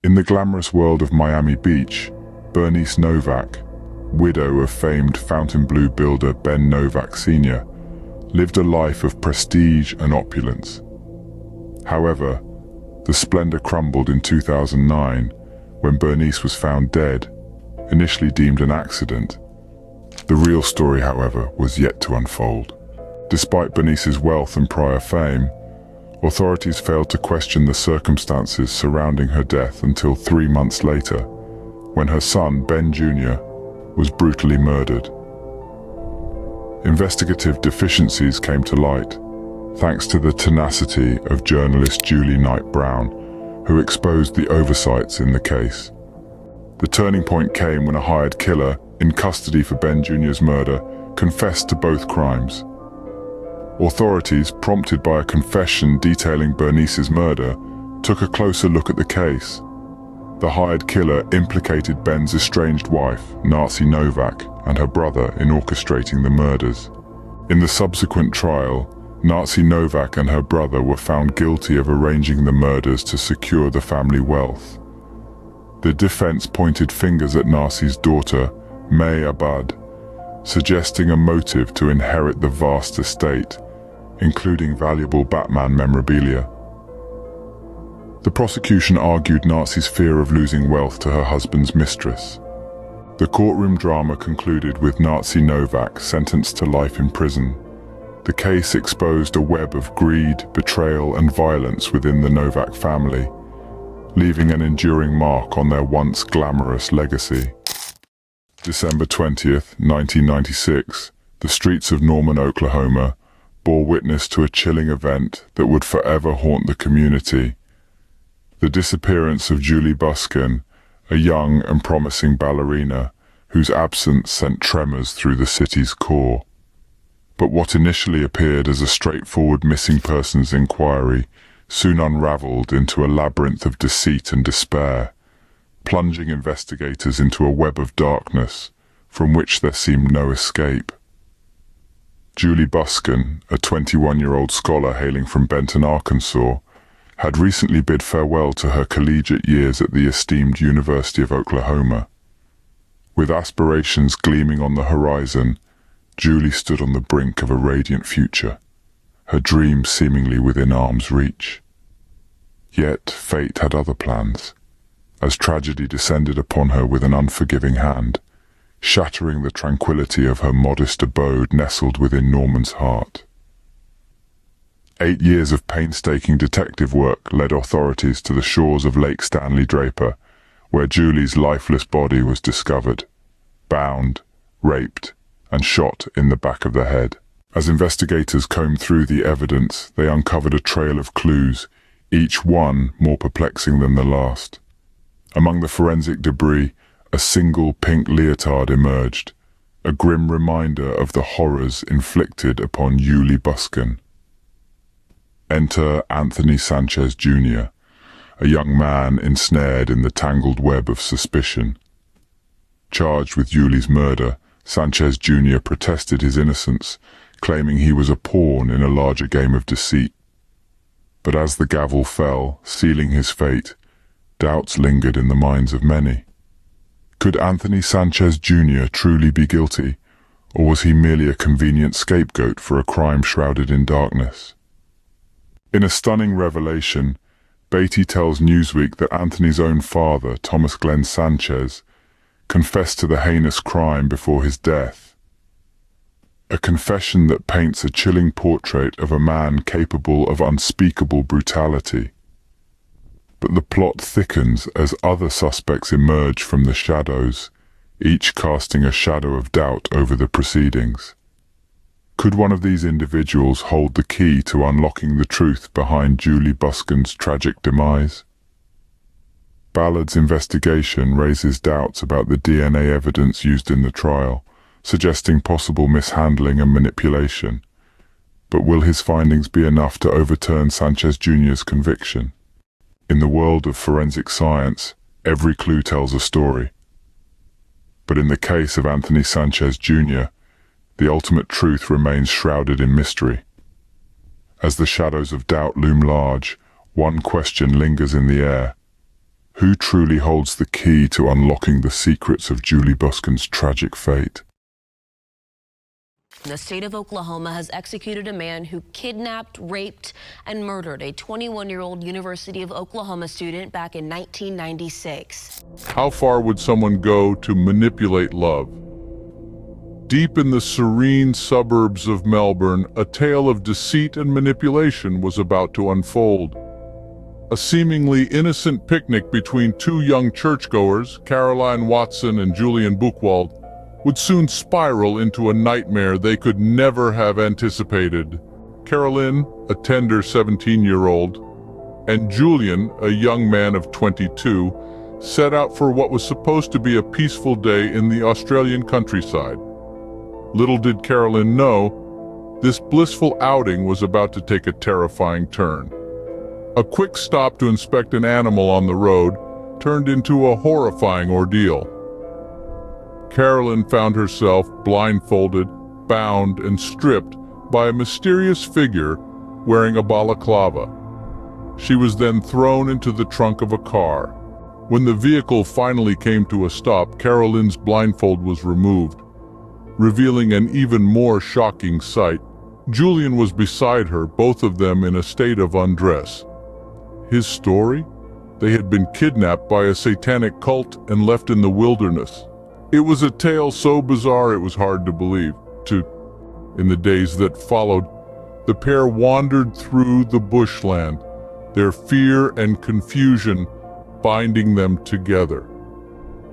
In the glamorous world of Miami Beach, Bernice Novack, widow of famed Fontainebleau builder Ben Novack Sr., lived a life of prestige and opulence. However, the splendor crumbled in 2009 when Bernice was found dead, initially deemed an accident. The real story, however, was yet to unfold. Despite Bernice's wealth and prior fame, authorities failed to question the circumstances surrounding her death until 3 months later, when her son, Ben Jr., was brutally murdered. Investigative deficiencies came to light, thanks to the tenacity of journalist Julie Knight-Brown, who exposed the oversights in the case. The turning point came when a hired killer, in custody for Ben Jr.'s murder, confessed to both crimes. Authorities, prompted by a confession detailing Bernice's murder, took a closer look at the case. The hired killer implicated Ben's estranged wife, Narcy Novack, and her brother in orchestrating the murders. In the subsequent trial, Narcy Novack and her brother were found guilty of arranging the murders to secure the family wealth. The defense pointed fingers at Narcy's daughter, May Abad, suggesting a motive to inherit the vast estate, including valuable Batman memorabilia. The prosecution argued Narcy's fear of losing wealth to her husband's mistress. The courtroom drama concluded with Narcy Novack sentenced to life in prison. The case exposed a web of greed, betrayal, and violence within the Novack family, leaving an enduring mark on their once glamorous legacy. December 20th, 1996, the streets of Norman, Oklahoma, bore witness to a chilling event that would forever haunt the community. The disappearance of Julie Busken, a young and promising ballerina whose absence sent tremors through the city's core. But what initially appeared as a straightforward missing persons inquiry soon unraveled into a labyrinth of deceit and despair, plunging investigators into a web of darkness from which there seemed no escape. Julie Busken, a 21-year-old scholar hailing from Benton, Arkansas, had recently bid farewell to her collegiate years at the esteemed University of Oklahoma. With aspirations gleaming on the horizon, Julie stood on the brink of a radiant future, her dreams seemingly within arm's reach. Yet fate had other plans, as tragedy descended upon her with an unforgiving hand, shattering the tranquility of her modest abode nestled within Norman's heart. 8 years of painstaking detective work led authorities to the shores of Lake Stanley Draper, where Julie's lifeless body was discovered, bound, raped, and shot in the back of the head. As investigators combed through the evidence, they uncovered a trail of clues, each one more perplexing than the last. Among the forensic debris, a single pink leotard emerged, a grim reminder of the horrors inflicted upon Julie Busken. Enter Anthony Sanchez Jr., a young man ensnared in the tangled web of suspicion. Charged with Julie's murder, Sanchez Jr. protested his innocence, claiming he was a pawn in a larger game of deceit. But as the gavel fell, sealing his fate, doubts lingered in the minds of many. Could Anthony Sanchez Jr. truly be guilty, or was he merely a convenient scapegoat for a crime shrouded in darkness? In a stunning revelation, Beatty tells Newsweek that Anthony's own father, Thomas Glenn Sanchez, confessed to the heinous crime before his death. A confession that paints a chilling portrait of a man capable of unspeakable brutality. But the plot thickens as other suspects emerge from the shadows, each casting a shadow of doubt over the proceedings. Could one of these individuals hold the key to unlocking the truth behind Julie Busken's tragic demise? Ballard's investigation raises doubts about the DNA evidence used in the trial, suggesting possible mishandling and manipulation. But will his findings be enough to overturn Sanchez Jr.'s conviction? In the world of forensic science, every clue tells a story. But in the case of Anthony Sanchez Jr., the ultimate truth remains shrouded in mystery. As the shadows of doubt loom large, one question lingers in the air. Who truly holds the key to unlocking the secrets of Julie Busken's tragic fate? The state of Oklahoma has executed a man who kidnapped, raped, and murdered a 21-year-old University of Oklahoma student back in 1996. How far would someone go to manipulate love? Deep in the serene suburbs of Melbourne, a tale of deceit and manipulation was about to unfold. A seemingly innocent picnic between two young churchgoers, Carolynne Watson and Julian Buchwald, would soon spiral into a nightmare they could never have anticipated. Carolynne, a tender 17-year-old, and Julian, a young man of 22, set out for what was supposed to be a peaceful day in the Australian countryside. Little did Carolynne know, this blissful outing was about to take a terrifying turn. A quick stop to inspect an animal on the road turned into a horrifying ordeal. Carolynne found herself blindfolded, bound, and stripped by a mysterious figure wearing a balaclava. She was then thrown into the trunk of a car. When the vehicle finally came to a stop, Carolynne's blindfold was removed, revealing an even more shocking sight. Julian was beside her, both of them in a state of undress. His story? They had been kidnapped by a satanic cult and left in the wilderness. It was a tale so bizarre it was hard to believe. In the days that followed, the pair wandered through the bushland, their fear and confusion binding them together.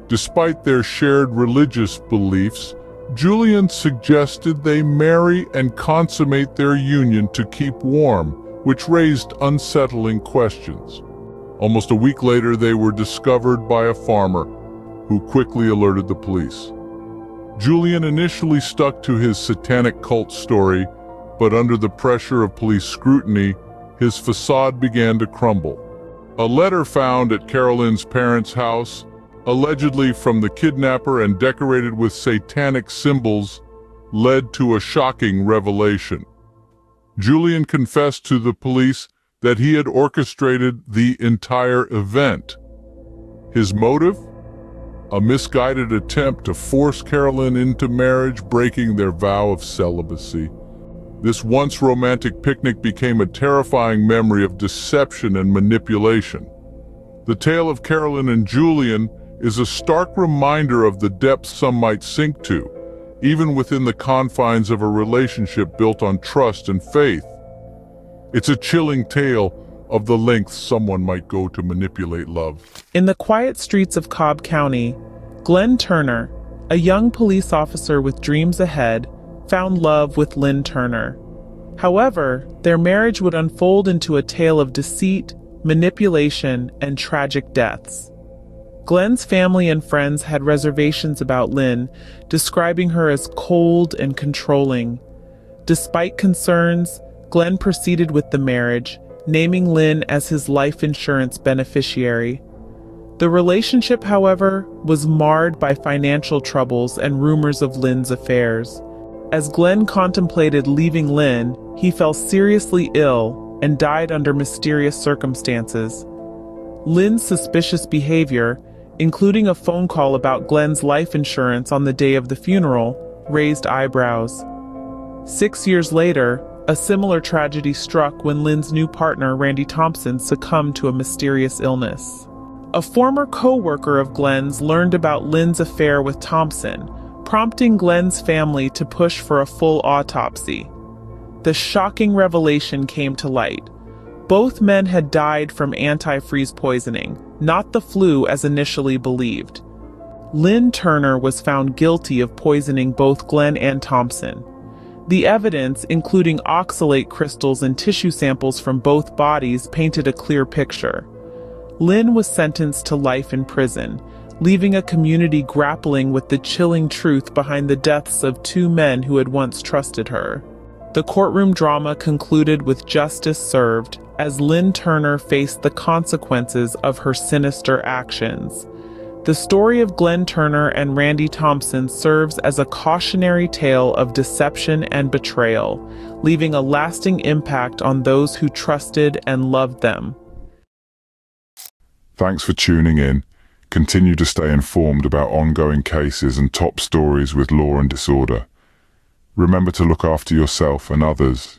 Despite their shared religious beliefs, Julian suggested they marry and consummate their union to keep warm, which raised unsettling questions. Almost a week later, they were discovered by a farmer, who quickly alerted the police. Julian initially stuck to his satanic cult story, but under the pressure of police scrutiny, his facade began to crumble. A letter found at Carolynne's parents' house, allegedly from the kidnapper and decorated with satanic symbols, led to a shocking revelation. Julian confessed to the police that he had orchestrated the entire event. His motive? A misguided attempt to force Carolynne into marriage, breaking their vow of celibacy. This once romantic picnic became a terrifying memory of deception and manipulation. The tale of Carolynne and Julian is a stark reminder of the depths some might sink to, even within the confines of a relationship built on trust and faith. It's a chilling tale of the lengths someone might go to manipulate love. In the quiet streets of Cobb County, Lynne Turner, a young police officer with dreams ahead, found love with Lynne Turner. However, their marriage would unfold into a tale of deceit, manipulation, and tragic deaths. Glenn's family and friends had reservations about Lynne, describing her as cold and controlling. Despite concerns, Glenn proceeded with the marriage, naming Lynne as his life insurance beneficiary. The relationship, however, was marred by financial troubles and rumors of Lynne's affairs. As Glenn contemplated leaving Lynne, he fell seriously ill and died under mysterious circumstances. Lynne's suspicious behavior, including a phone call about Glenn's life insurance on the day of the funeral, raised eyebrows. 6 years later, a similar tragedy struck when Lynne's new partner, Randy Thompson, succumbed to a mysterious illness. A former co-worker of Glenn's learned about Lynne's affair with Thompson, prompting Glenn's family to push for a full autopsy. The shocking revelation came to light. Both men had died from antifreeze poisoning, not the flu as initially believed. Lynne Turner was found guilty of poisoning both Glenn and Thompson. The evidence, including oxalate crystals and tissue samples from both bodies, painted a clear picture. Lynne was sentenced to life in prison, leaving a community grappling with the chilling truth behind the deaths of two men who had once trusted her. The courtroom drama concluded with justice served, as Lynne Turner faced the consequences of her sinister actions. The story of Lynne Turner and Randy Thompson serves as a cautionary tale of deception and betrayal, leaving a lasting impact on those who trusted and loved them. Thanks for tuning in. Continue to stay informed about ongoing cases and top stories with law and disorder. Remember to look after yourself and others.